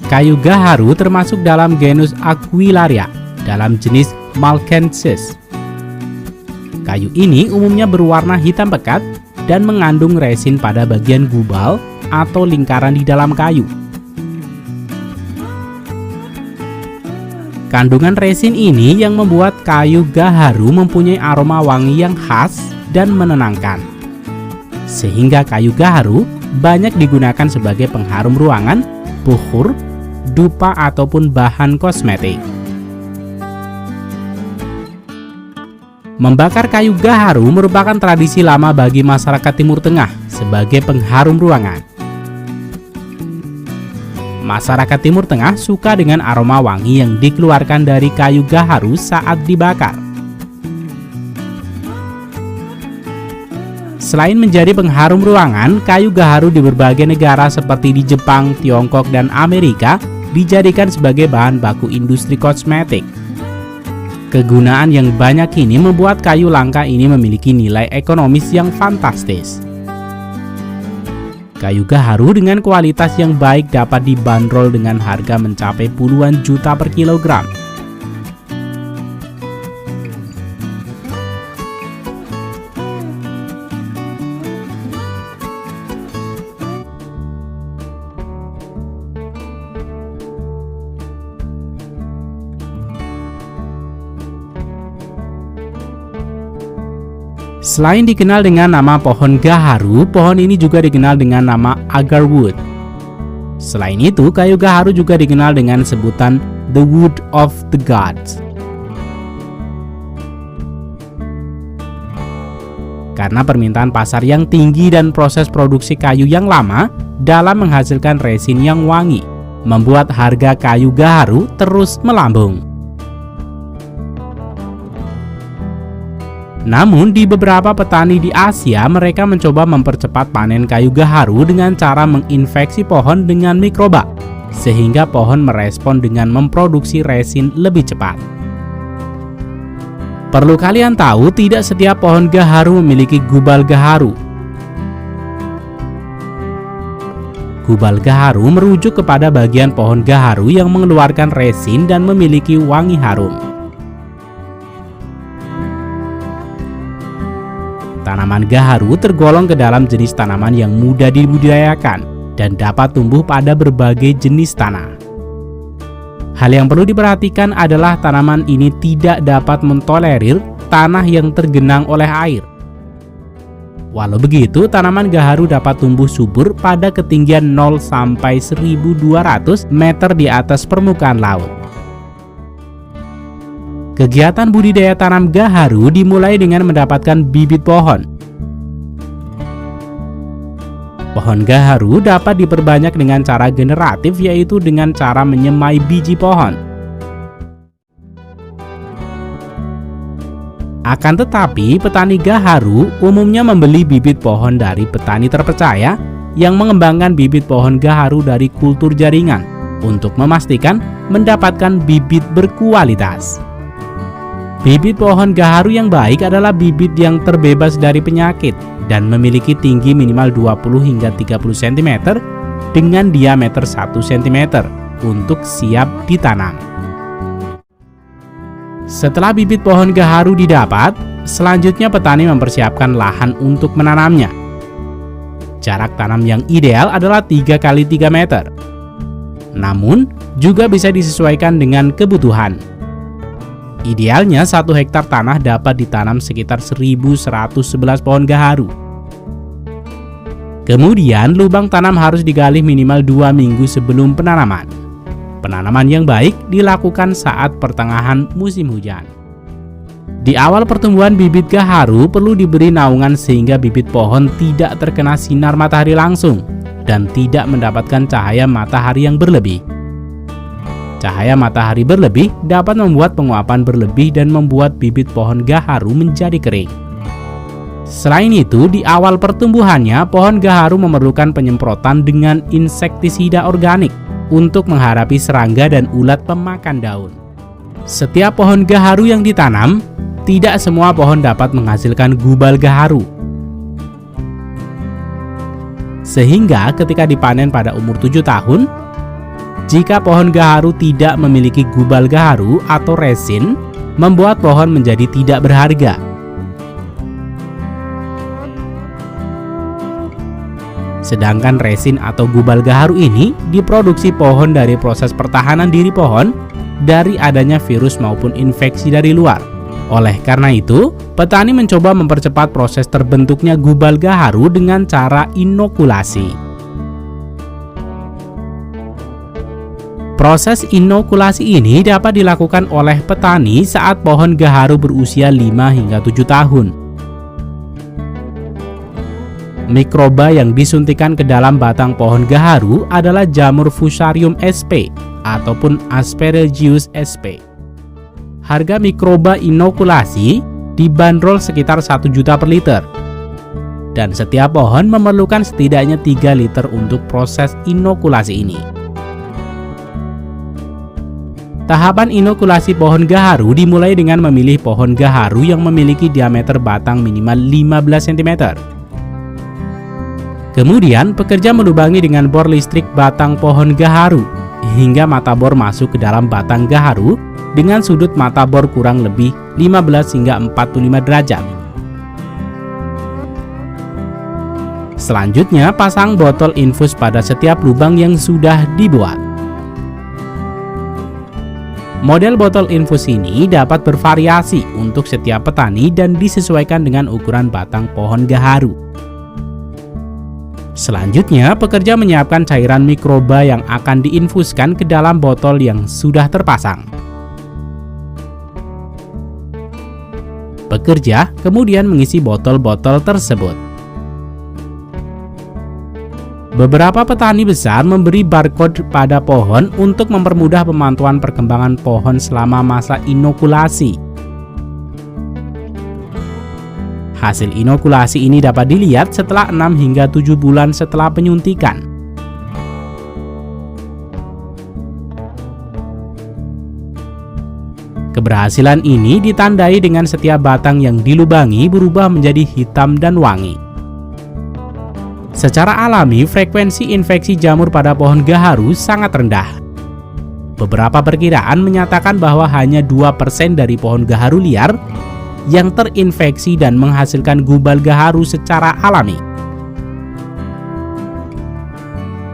Kayu gaharu termasuk dalam genus Aquilaria dalam jenis Malkensis. Kayu ini umumnya berwarna hitam pekat dan mengandung resin pada bagian gubal atau lingkaran di dalam kayu. Kandungan resin ini yang membuat kayu gaharu mempunyai aroma wangi yang khas dan menenangkan. Sehingga kayu gaharu banyak digunakan sebagai pengharum ruangan, bukhur, dupa ataupun bahan kosmetik. Membakar kayu gaharu merupakan tradisi lama bagi masyarakat Timur Tengah sebagai pengharum ruangan. Masyarakat Timur Tengah suka dengan aroma wangi yang dikeluarkan dari kayu gaharu saat dibakar. Selain menjadi pengharum ruangan, kayu gaharu di berbagai negara seperti di Jepang, Tiongkok, dan Amerika dijadikan sebagai bahan baku industri kosmetik. Kegunaan yang banyak ini membuat kayu langka ini memiliki nilai ekonomis yang fantastis. Kayu gaharu dengan kualitas yang baik dapat dibanderol dengan harga mencapai puluhan juta per kilogram. Selain dikenal dengan nama pohon gaharu, pohon ini juga dikenal dengan nama agarwood. Selain itu, kayu gaharu juga dikenal dengan sebutan the wood of the gods. Karena permintaan pasar yang tinggi dan proses produksi kayu yang lama dalam menghasilkan resin yang wangi, membuat harga kayu gaharu terus melambung. Namun di beberapa petani di Asia, mereka mencoba mempercepat panen kayu gaharu dengan cara menginfeksi pohon dengan mikroba, sehingga pohon merespon dengan memproduksi resin lebih cepat. Perlu kalian tahu, tidak setiap pohon gaharu memiliki gubal gaharu. Gubal gaharu merujuk kepada bagian pohon gaharu yang mengeluarkan resin dan memiliki wangi harum. Tanaman gaharu tergolong ke dalam jenis tanaman yang mudah dibudidayakan dan dapat tumbuh pada berbagai jenis tanah. Hal yang perlu diperhatikan adalah tanaman ini tidak dapat mentolerir tanah yang tergenang oleh air. Walau begitu, tanaman gaharu dapat tumbuh subur pada ketinggian 0 sampai 1.200 meter di atas permukaan laut. Kegiatan budidaya tanam gaharu dimulai dengan mendapatkan bibit pohon. Pohon gaharu dapat diperbanyak dengan cara generatif, yaitu dengan cara menyemai biji pohon. Akan tetapi, petani gaharu umumnya membeli bibit pohon dari petani terpercaya yang mengembangkan bibit pohon gaharu dari kultur jaringan untuk memastikan mendapatkan bibit berkualitas. Bibit pohon gaharu yang baik adalah bibit yang terbebas dari penyakit dan memiliki tinggi minimal 20 hingga 30 cm dengan diameter 1 cm untuk siap ditanam. Setelah bibit pohon gaharu didapat, selanjutnya petani mempersiapkan lahan untuk menanamnya. Jarak tanam yang ideal adalah 3 x 3 meter. Namun, juga bisa disesuaikan dengan kebutuhan. Idealnya 1 hektar tanah dapat ditanam sekitar 1.111 pohon gaharu. Kemudian lubang tanam harus digali minimal 2 minggu sebelum penanaman. Penanaman yang baik dilakukan saat pertengahan musim hujan. Di awal pertumbuhan bibit gaharu perlu diberi naungan sehingga bibit pohon tidak terkena sinar matahari langsung dan tidak mendapatkan cahaya matahari yang berlebih. Cahaya matahari berlebih dapat membuat penguapan berlebih dan membuat bibit pohon gaharu menjadi kering. Selain itu, di awal pertumbuhannya, pohon gaharu memerlukan penyemprotan dengan insektisida organik untuk menghadapi serangga dan ulat pemakan daun. Setiap pohon gaharu yang ditanam, tidak semua pohon dapat menghasilkan gubal gaharu. Sehingga ketika dipanen pada umur 7 tahun, Jika pohon gaharu tidak memiliki gubal gaharu atau resin, membuat pohon menjadi tidak berharga. Sedangkan resin atau gubal gaharu ini diproduksi pohon dari proses pertahanan diri pohon dari adanya virus maupun infeksi dari luar. Oleh karena itu, petani mencoba mempercepat proses terbentuknya gubal gaharu dengan cara inokulasi. Proses inokulasi ini dapat dilakukan oleh petani saat pohon gaharu berusia 5 hingga 7 tahun. Mikroba yang disuntikan ke dalam batang pohon gaharu adalah jamur Fusarium sp ataupun Aspergillus sp. Harga mikroba inokulasi dibanderol sekitar 1 juta per liter. Dan setiap pohon memerlukan setidaknya 3 liter untuk proses inokulasi ini. Tahapan inokulasi pohon gaharu dimulai dengan memilih pohon gaharu yang memiliki diameter batang minimal 15 cm. Kemudian, pekerja melubangi dengan bor listrik batang pohon gaharu hingga mata bor masuk ke dalam batang gaharu dengan sudut mata bor kurang lebih 15 hingga 45 derajat. Selanjutnya, pasang botol infus pada setiap lubang yang sudah dibuat. Model botol infus ini dapat bervariasi untuk setiap petani dan disesuaikan dengan ukuran batang pohon gaharu. Selanjutnya, pekerja menyiapkan cairan mikroba yang akan diinfuskan ke dalam botol yang sudah terpasang. Pekerja kemudian mengisi botol-botol tersebut. Beberapa petani besar memberi barcode pada pohon untuk mempermudah pemantauan perkembangan pohon selama masa inokulasi. Hasil inokulasi ini dapat dilihat setelah 6 hingga 7 bulan setelah penyuntikan. Keberhasilan ini ditandai dengan setiap batang yang dilubangi berubah menjadi hitam dan wangi. Secara alami, frekuensi infeksi jamur pada pohon gaharu sangat rendah. Beberapa perkiraan menyatakan bahwa hanya 2% dari pohon gaharu liar yang terinfeksi dan menghasilkan gubal gaharu secara alami.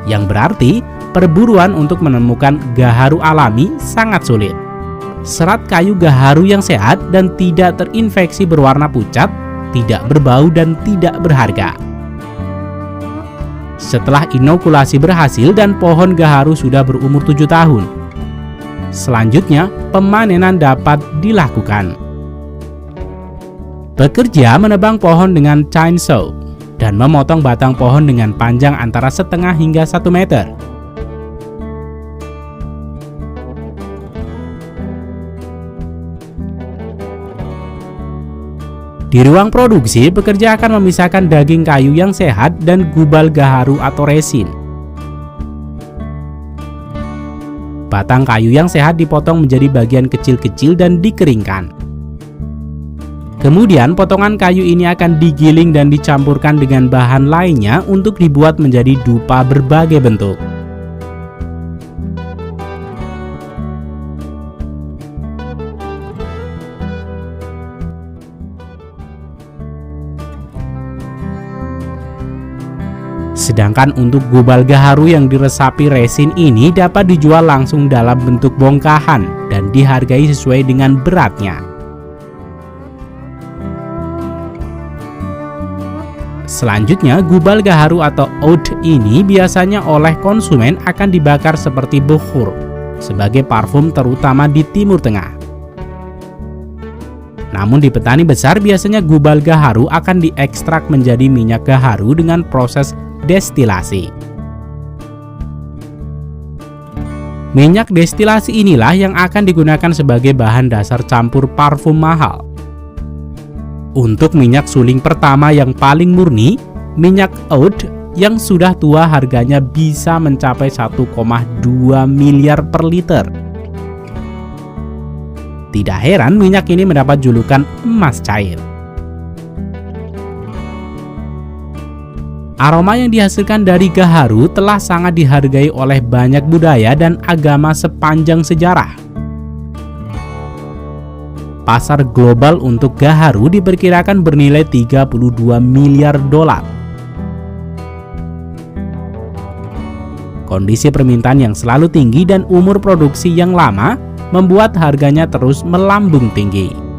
Yang berarti, perburuan untuk menemukan gaharu alami sangat sulit. Serat kayu gaharu yang sehat dan tidak terinfeksi berwarna pucat, tidak berbau dan tidak berharga. Setelah inokulasi berhasil dan pohon gaharu sudah berumur 7 tahun. Selanjutnya, pemanenan dapat dilakukan. Pekerja menebang pohon dengan chainsaw dan memotong batang pohon dengan panjang antara setengah hingga 1 meter. Di ruang produksi, pekerja akan memisahkan daging kayu yang sehat dan gubal gaharu atau resin. Batang kayu yang sehat dipotong menjadi bagian kecil-kecil dan dikeringkan. Kemudian, potongan kayu ini akan digiling dan dicampurkan dengan bahan lainnya untuk dibuat menjadi dupa berbagai bentuk. Sedangkan untuk gubal gaharu yang diresapi resin ini dapat dijual langsung dalam bentuk bongkahan dan dihargai sesuai dengan beratnya. Selanjutnya, gubal gaharu atau oud ini biasanya oleh konsumen akan dibakar seperti bukhur sebagai parfum terutama di Timur Tengah. Namun di petani besar biasanya gubal gaharu akan diekstrak menjadi minyak gaharu dengan proses destilasi. Minyak destilasi inilah yang akan digunakan sebagai bahan dasar campur parfum mahal. Untuk minyak suling pertama yang paling murni, minyak oud yang sudah tua harganya bisa mencapai 1,2 miliar per liter. Tidak heran minyak ini mendapat julukan emas cair. Aroma yang dihasilkan dari gaharu telah sangat dihargai oleh banyak budaya dan agama sepanjang sejarah. Pasar global untuk gaharu diperkirakan bernilai 32 miliar dolar. Kondisi permintaan yang selalu tinggi dan umur produksi yang lama membuat harganya terus melambung tinggi.